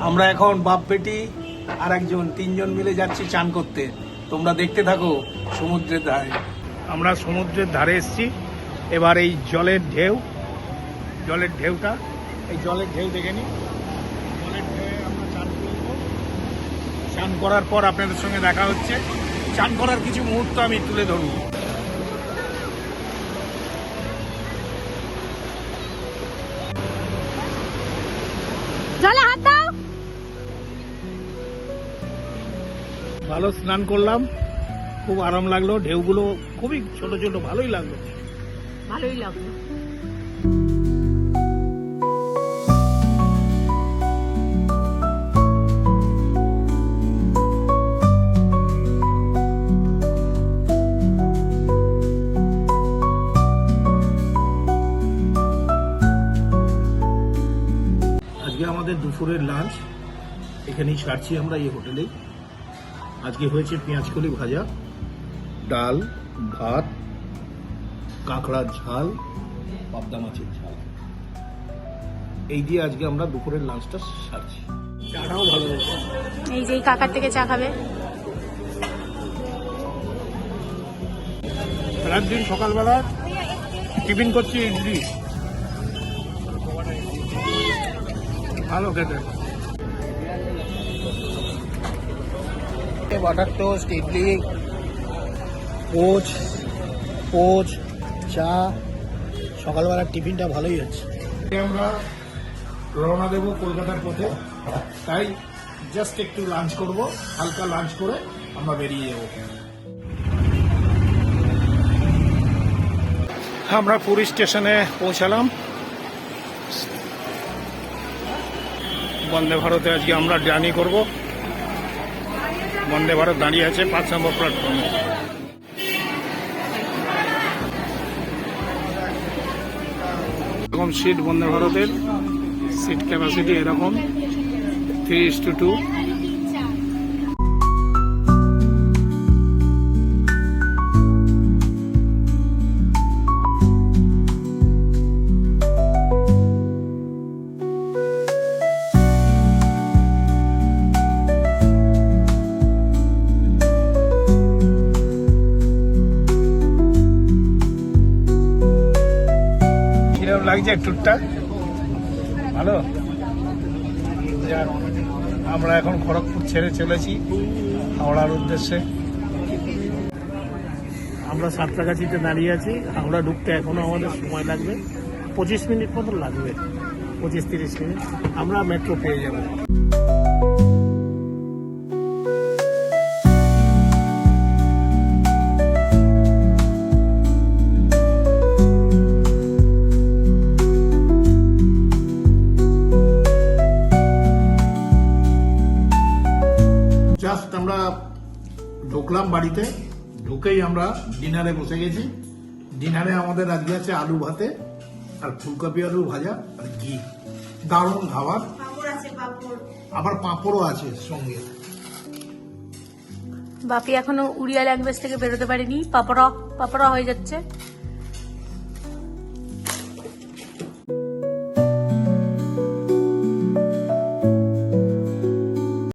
আমরা এখন বাপ বেটি আর একজন তিনজন মিলে যাচ্ছি চান করতে। তোমরা দেখতে থাকো সমুদ্রের ধারে। আমরা সমুদ্রের ধারে এসেছি। এবার এই জলের ঢেউটা এই জলের ঢেউ দেখে নি। জলের ঢেউ আমরা চান করব। চান করার পর আপনাদের সঙ্গে দেখা হচ্ছে। চান করার কিছু মুহূর্ত আমি তুলে ধরব। জলে হাত দাও। ভালো স্নান করলাম, খুব আরাম লাগলো। ঢেউগুলো খুবই ছোট ছোট, ভালোই লাগলো। আজকে আমাদের দুপুরের লাঞ্চ এখানেই সারছি আমরা এই হোটেলেই। আজকে হয়েছে পেঁয়াজকলি ভাজা, ডাল, ভাত, কাঁকড়ার ঝাল, পাবদা মাছের ঝাল। এই দিয়ে আজকে আমরা দুপুরের লাঞ্চটা সারছি। চাটাও ভালো হয়েছে। এই যে কাকার থেকে চা খাবে। রাত দিন সকালবেলা টিফিন করছি ইডলি, ভালো খেতে। বাটার টোস্ট, ইডলি, পোচ, চা, সকালবেলার টিফিনটা ভালোই হচ্ছে। আমরা রওনা দেব কলকাতার পথে, তাই জাস্ট একটু লাঞ্চ করব, হালকা লাঞ্চ করে আমরা বেরিয়ে যাব। আমরা পুরী স্টেশনে পৌঁছালাম। বন্দে ভারতে আজকে আমরা জার্নি করব। বন্দে ভারত দাঁড়িয়ে আছে 5 নম্বর প্ল্যাটফর্মে। এরকম সিট বন্দে ভারতের সিট ক্যাপাসিটি এরকম 3:2। লাগছে ট্যুরটা ভালো। আমরা এখন খড়গপুর ছেড়ে চলেছি হাওড়ার উদ্দেশ্যে। আমরা সাঁতরাগাছিতে দাঁড়িয়ে আছি। হাওড়া ঢুকতে এখনো আমাদের সময় লাগবে, 25 মিনিট মতো লাগবে, 25-30 মিনিট। আমরা মেট্রো পেয়ে যাব। জাস্ট আমরা ঢুকলাম বাড়িতে, ঢুকেই আমরা ডিনারে বসে গেছি। ডিনারে আমাদের আজকে আছে আলু ভাতে আর ফুলকপি আলু ভাজা আর ঘি। দারুণ খাবার। আবার পাঁপড়ও আছে সঙ্গে। বাপি এখনো উড়িয়া ল্যাঙ্গুয়েজ থেকে বেরোতে পারেনি, পাপড়া হয়ে যাচ্ছে।